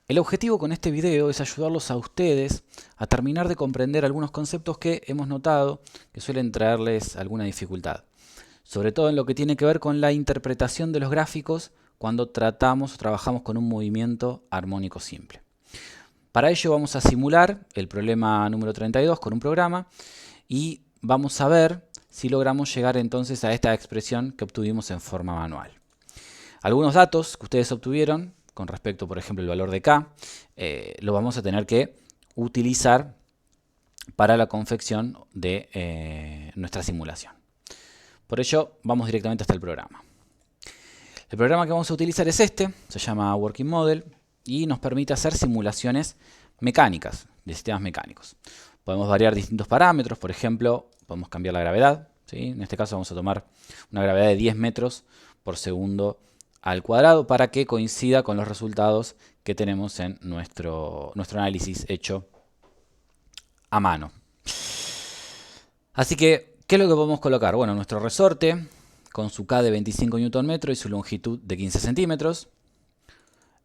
El objetivo con este video es ayudarlos a ustedes a terminar de comprender algunos conceptos que hemos notado que suelen traerles alguna dificultad. Sobre todo en lo que tiene que ver con la interpretación de los gráficos cuando tratamos o trabajamos con un movimiento armónico simple. Para ello vamos a simular el problema número 32 con un programa y vamos a ver si logramos llegar entonces a esta expresión que obtuvimos en forma manual. Algunos datos que ustedes obtuvieron con respecto, por ejemplo, al valor de K, lo vamos a tener que utilizar para la confección de nuestra simulación. Por ello, vamos directamente hasta el programa. El programa que vamos a utilizar es este, se llama Working Model y nos permite hacer simulaciones mecánicas, de sistemas mecánicos. Podemos variar distintos parámetros, por ejemplo, podemos cambiar la gravedad, ¿sí? En este caso vamos a tomar una gravedad de 10 metros por segundo al cuadrado para que coincida con los resultados que tenemos en nuestro análisis hecho a mano. Así que, ¿qué es lo que podemos colocar? Bueno, nuestro resorte con su K de 25 Nm y su longitud de 15 centímetros.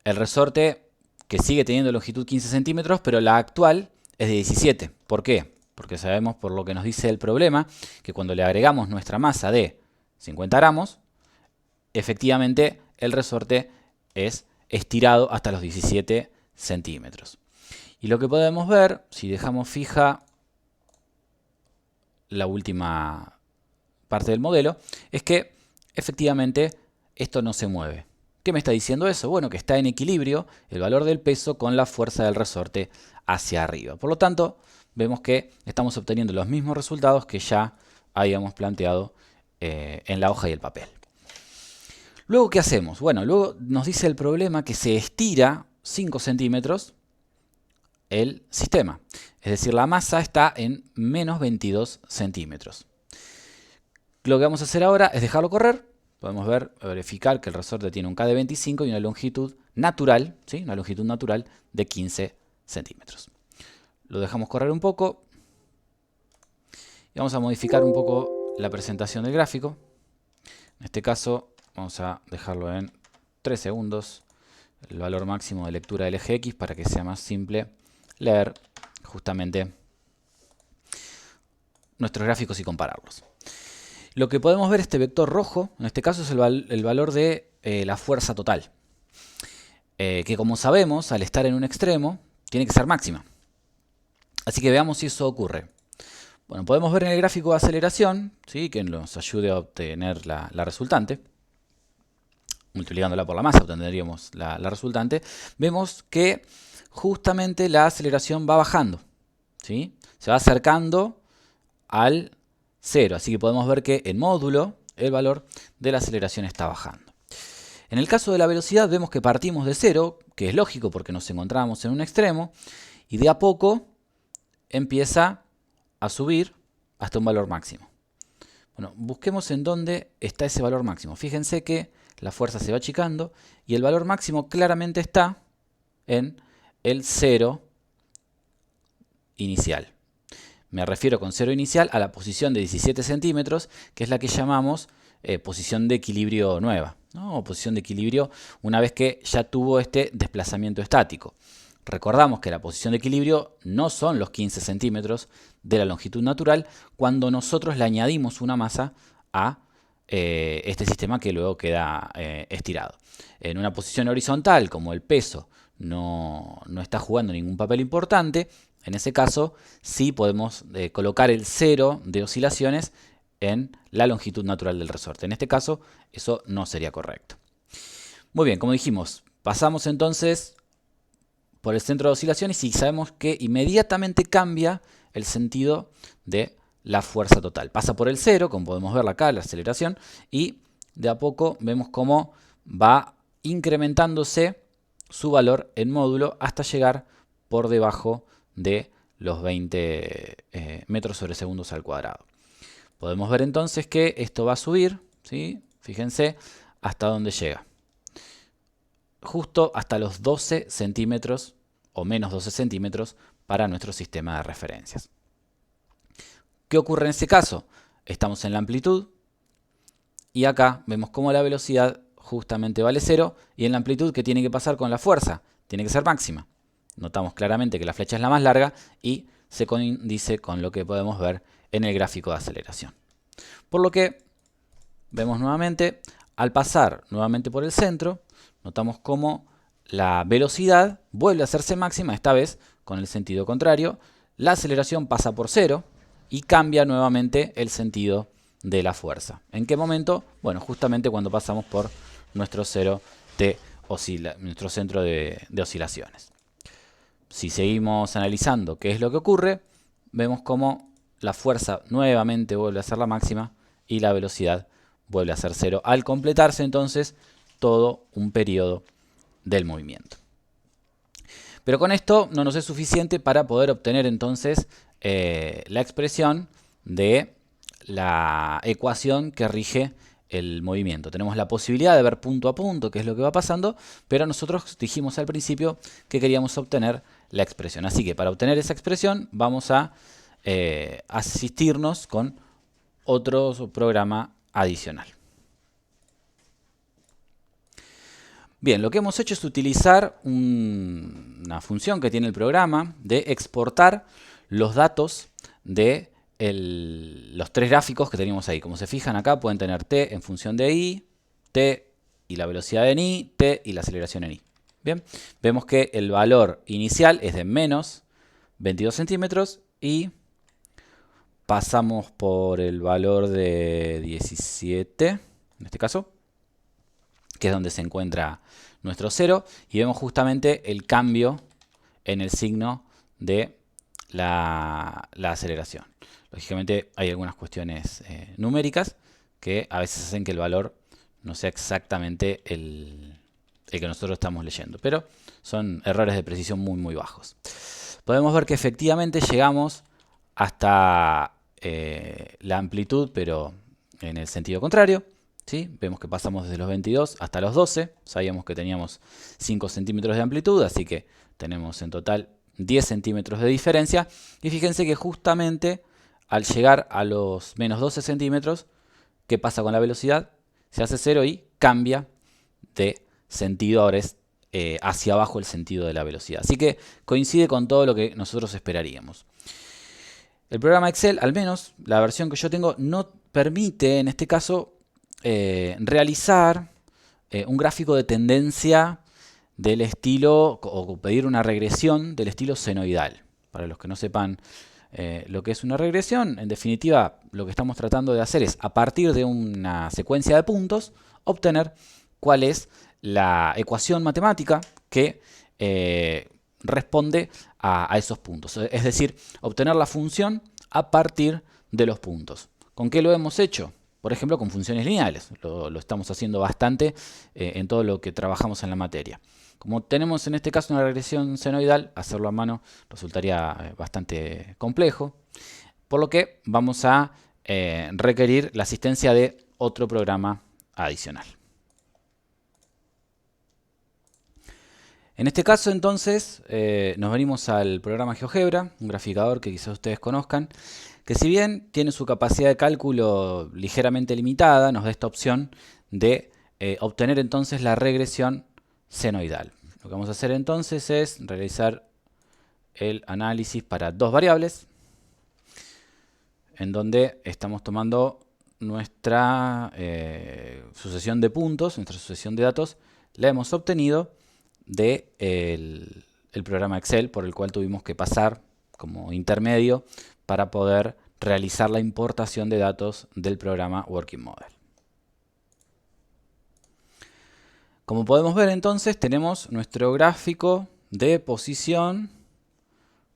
El resorte que sigue teniendo longitud 15 centímetros, pero la actual es de 17. ¿Por qué? Porque sabemos, por lo que nos dice el problema, que cuando le agregamos nuestra masa de 50 gramos, efectivamente el resorte es estirado hasta los 17 centímetros. Y lo que podemos ver, si dejamos fija la última parte del modelo, es que efectivamente esto no se mueve. ¿Qué me está diciendo eso? Bueno, que está en equilibrio el valor del peso con la fuerza del resorte hacia arriba. Por lo tanto, vemos que estamos obteniendo los mismos resultados que ya habíamos planteado en la hoja y el papel. Luego, ¿qué hacemos? Bueno, luego nos dice el problema que se estira 5 centímetros el sistema. Es decir, la masa está en menos 22 centímetros. Lo que vamos a hacer ahora es dejarlo correr. Podemos verificar que el resorte tiene un K de 25 y una longitud natural, ¿sí? Una longitud natural de 15 centímetros. Lo dejamos correr un poco. Y vamos a modificar un poco la presentación del gráfico. En este caso, vamos a dejarlo en 3 segundos. El valor máximo de lectura del eje X para que sea más simple leer justamente nuestros gráficos y compararlos. Lo que podemos ver, este vector rojo, en este caso es el valor de la fuerza total. Que como sabemos, al estar en un extremo, tiene que ser máxima. Así que veamos si eso ocurre. Bueno, podemos ver en el gráfico de aceleración, ¿sí? Que nos ayude a obtener la resultante. Multiplicándola por la masa obtendríamos la resultante. Vemos que justamente la aceleración va bajando, ¿sí? Se va acercando al 0. Así que podemos ver que en módulo el valor de la aceleración está bajando. En el caso de la velocidad vemos que partimos de 0, que es lógico porque nos encontramos en un extremo, y de a poco empieza a subir hasta un valor máximo. Bueno, busquemos en dónde está ese valor máximo. Fíjense que la fuerza se va achicando y el valor máximo claramente está en el 0 inicial. Me refiero con 0 inicial a la posición de 17 centímetros, que es la que llamamos posición de equilibrio nueva, ¿no? O posición de equilibrio una vez que ya tuvo este desplazamiento estático. Recordamos que la posición de equilibrio no son los 15 centímetros de la longitud natural cuando nosotros le añadimos una masa a este sistema que luego queda estirado. En una posición horizontal, como el peso no está jugando ningún papel importante, en ese caso sí podemos colocar el 0 de oscilaciones en la longitud natural del resorte. En este caso eso no sería correcto. Muy bien, como dijimos, pasamos entonces por el centro de oscilaciones y sabemos que inmediatamente cambia el sentido de la fuerza total. Pasa por el 0, como podemos ver acá, la aceleración, y de a poco vemos cómo va incrementándose su valor en módulo hasta llegar por debajo de los 20 metros sobre segundos al cuadrado. Podemos ver entonces que esto va a subir, ¿sí? Fíjense hasta dónde llega. Justo hasta los 12 centímetros o menos 12 centímetros para nuestro sistema de referencias. ¿Qué ocurre en ese caso? Estamos en la amplitud y acá vemos cómo la velocidad justamente vale 0. Y en la amplitud, ¿qué tiene que pasar con la fuerza? Tiene que ser máxima. Notamos claramente que la flecha es la más larga y se condice con lo que podemos ver en el gráfico de aceleración. Por lo que vemos nuevamente, al pasar nuevamente por el centro, notamos cómo la velocidad vuelve a hacerse máxima, esta vez con el sentido contrario. La aceleración pasa por 0 y cambia nuevamente el sentido de la fuerza. ¿En qué momento? Bueno, justamente cuando pasamos por nuestro centro de oscilaciones. Si seguimos analizando qué es lo que ocurre, vemos cómo la fuerza nuevamente vuelve a ser la máxima y la velocidad vuelve a ser 0 al completarse entonces todo un periodo del movimiento. Pero con esto no nos es suficiente para poder obtener entonces la expresión de la ecuación que rige el movimiento. Tenemos la posibilidad de ver punto a punto qué es lo que va pasando, pero nosotros dijimos al principio que queríamos obtener la expresión. Así que para obtener esa expresión vamos a asistirnos con otro programa adicional. Bien, lo que hemos hecho es utilizar una función que tiene el programa de exportar los datos de los tres gráficos que teníamos ahí. Como se fijan acá, pueden tener t en función de i, t y la velocidad en i, t y la aceleración en i. Bien, vemos que el valor inicial es de menos 22 centímetros y pasamos por el valor de 17, en este caso, que es donde se encuentra nuestro 0, y vemos justamente el cambio en el signo de la aceleración. Lógicamente hay algunas cuestiones numéricas que a veces hacen que el valor no sea exactamente el que nosotros estamos leyendo, pero son errores de precisión muy bajos. Podemos ver que efectivamente llegamos hasta la amplitud, pero en el sentido contrario. ¿Sí? Vemos que pasamos desde los 22 hasta los 12. Sabíamos que teníamos 5 centímetros de amplitud, así que tenemos en total 10 centímetros de diferencia. Y fíjense que justamente al llegar a los menos 12 centímetros, ¿qué pasa con la velocidad? Se hace 0 y cambia de sentido. Ahora es hacia abajo el sentido de la velocidad. Así que coincide con todo lo que nosotros esperaríamos. El programa Excel, al menos la versión que yo tengo, no permite en este caso realizar un gráfico de tendencia del estilo, o pedir una regresión del estilo senoidal. Para los que no sepan lo que es una regresión, en definitiva lo que estamos tratando de hacer es, a partir de una secuencia de puntos, obtener cuál es la ecuación matemática que responde a esos puntos. Es decir, obtener la función a partir de los puntos. ¿Con qué lo hemos hecho? Por ejemplo, con funciones lineales. Lo estamos haciendo bastante en todo lo que trabajamos en la materia. Como tenemos en este caso una regresión senoidal, hacerlo a mano resultaría bastante complejo. Por lo que vamos a requerir la asistencia de otro programa adicional. En este caso entonces nos venimos al programa GeoGebra, un graficador que quizás ustedes conozcan, que si bien tiene su capacidad de cálculo ligeramente limitada, nos da esta opción de obtener entonces la regresión senoidal. Lo que vamos a hacer entonces es realizar el análisis para dos variables, en donde estamos tomando nuestra sucesión de puntos, nuestra sucesión de datos, la hemos obtenido del programa Excel, por el cual tuvimos que pasar como intermedio para poder realizar la importación de datos del programa Working Model. Como podemos ver entonces, tenemos nuestro gráfico de posición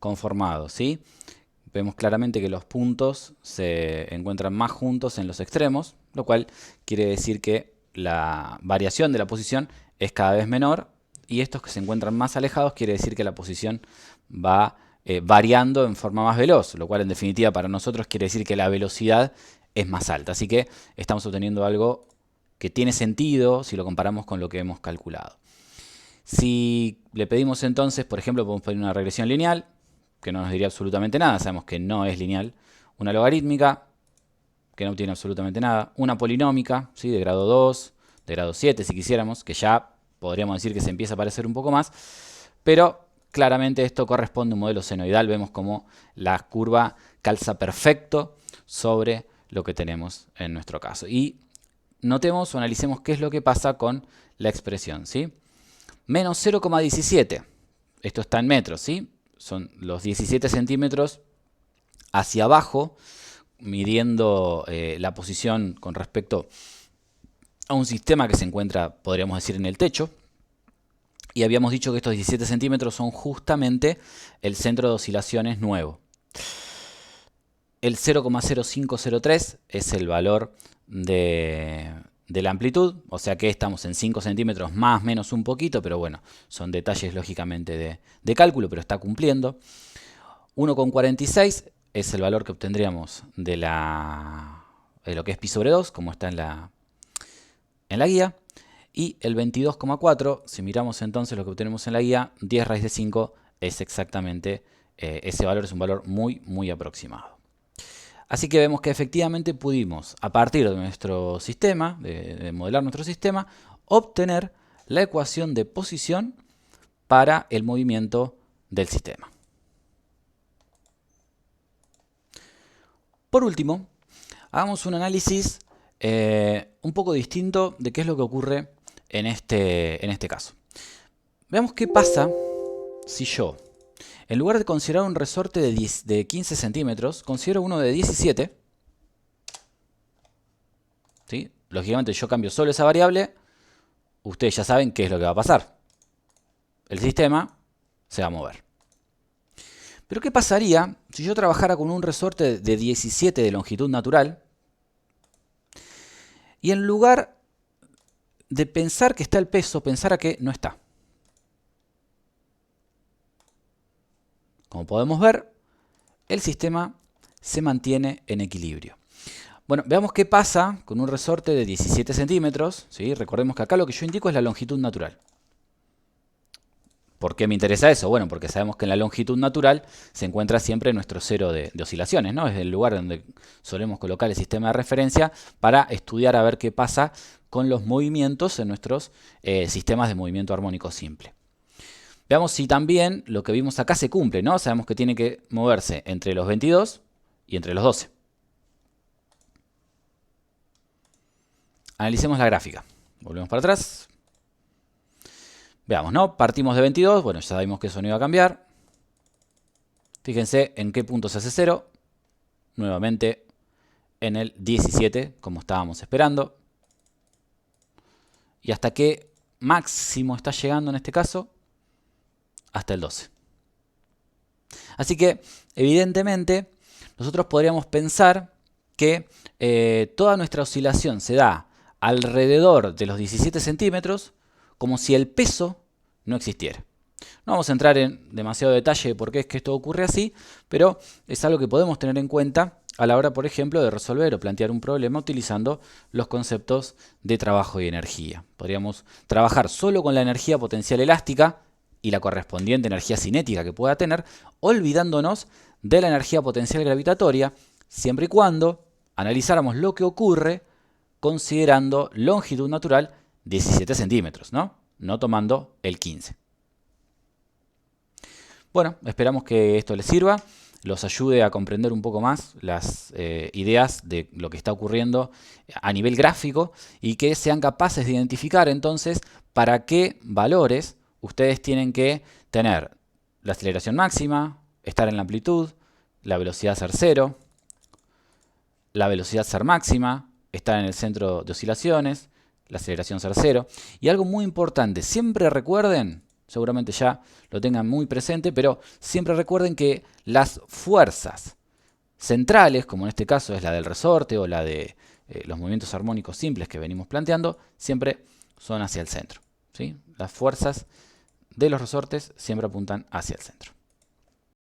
conformado, ¿sí? Vemos claramente que los puntos se encuentran más juntos en los extremos, lo cual quiere decir que la variación de la posición es cada vez menor, y estos que se encuentran más alejados quiere decir que la posición va variando en forma más veloz, lo cual en definitiva para nosotros quiere decir que la velocidad es más alta. Así que estamos obteniendo algo que tiene sentido si lo comparamos con lo que hemos calculado. Si le pedimos entonces, por ejemplo, podemos pedir una regresión lineal, que no nos diría absolutamente nada, sabemos que no es lineal, una logarítmica, que no tiene absolutamente nada, una polinómica, ¿sí?, de grado 2, de grado 7 si quisiéramos, que ya podríamos decir que se empieza a parecer un poco más, pero claramente esto corresponde a un modelo senoidal. Vemos como la curva calza perfecto sobre lo que tenemos en nuestro caso. Y notemos o analicemos qué es lo que pasa con la expresión, ¿sí? Menos 0,17. Esto está en metros, ¿sí? Son los 17 centímetros hacia abajo, midiendo la posición con respecto a un sistema que se encuentra, podríamos decir, en el techo. Y habíamos dicho que estos 17 centímetros son justamente el centro de oscilaciones nuevo. El 0,0503 es el valor de la amplitud, o sea que estamos en 5 centímetros más o menos un poquito, pero bueno, son detalles lógicamente de cálculo, pero está cumpliendo. 1,46 es el valor que obtendríamos de lo que es pi sobre 2, como está en la guía. Y el 22,4, si miramos entonces lo que obtenemos en la guía, 10 raíz de 5 es exactamente, ese valor es un valor muy, muy aproximado. Así que vemos que efectivamente pudimos, a partir de nuestro sistema, de modelar nuestro sistema, obtener la ecuación de posición para el movimiento del sistema. Por último, hagamos un análisis un poco distinto de qué es lo que ocurre en este caso. Veamos qué pasa si yo, en lugar de considerar un resorte de 15 centímetros, considero uno de 17. ¿Sí? Lógicamente yo cambio solo esa variable. Ustedes ya saben qué es lo que va a pasar. El sistema se va a mover. Pero ¿qué pasaría si yo trabajara con un resorte de 17 de longitud natural? Y en lugar de pensar que está el peso, pensara que no está. Como podemos ver, el sistema se mantiene en equilibrio. Bueno, veamos qué pasa con un resorte de 17 centímetros. ¿Sí? Recordemos que acá lo que yo indico es la longitud natural. ¿Por qué me interesa eso? Bueno, porque sabemos que en la longitud natural se encuentra siempre nuestro cero de oscilaciones, ¿no? Es el lugar donde solemos colocar el sistema de referencia para estudiar a ver qué pasa con los movimientos en nuestros sistemas de movimiento armónico simple. Veamos si también lo que vimos acá se cumple, ¿no? Sabemos que tiene que moverse entre los 22 y entre los 12. Analicemos la gráfica. Volvemos para atrás. Veamos, ¿no? Partimos de 22. Bueno, ya sabemos que eso no iba a cambiar. Fíjense en qué punto se hace 0. Nuevamente en el 17, como estábamos esperando. ¿Y hasta qué máximo está llegando en este caso? Hasta el 12. Así que, evidentemente, nosotros podríamos pensar que toda nuestra oscilación se da alrededor de los 17 centímetros, como si el peso no existiera. No vamos a entrar en demasiado detalle de por qué es que esto ocurre así, pero es algo que podemos tener en cuenta a la hora, por ejemplo, de resolver o plantear un problema utilizando los conceptos de trabajo y energía. Podríamos trabajar solo con la energía potencial elástica y la correspondiente energía cinética que pueda tener, olvidándonos de la energía potencial gravitatoria, siempre y cuando analizáramos lo que ocurre considerando longitud natural 17 centímetros, no tomando el 15. Bueno, esperamos que esto les sirva, los ayude a comprender un poco más las ideas de lo que está ocurriendo a nivel gráfico y que sean capaces de identificar entonces para qué valores ustedes tienen que tener la aceleración máxima, estar en la amplitud, la velocidad ser 0, la velocidad ser máxima, estar en el centro de oscilaciones, la aceleración ser 0. Y algo muy importante, siempre recuerden, seguramente ya lo tengan muy presente, pero siempre recuerden que las fuerzas centrales, como en este caso es la del resorte o la de los movimientos armónicos simples que venimos planteando, siempre son hacia el centro, ¿sí? Las fuerzas de los resortes siempre apuntan hacia el centro.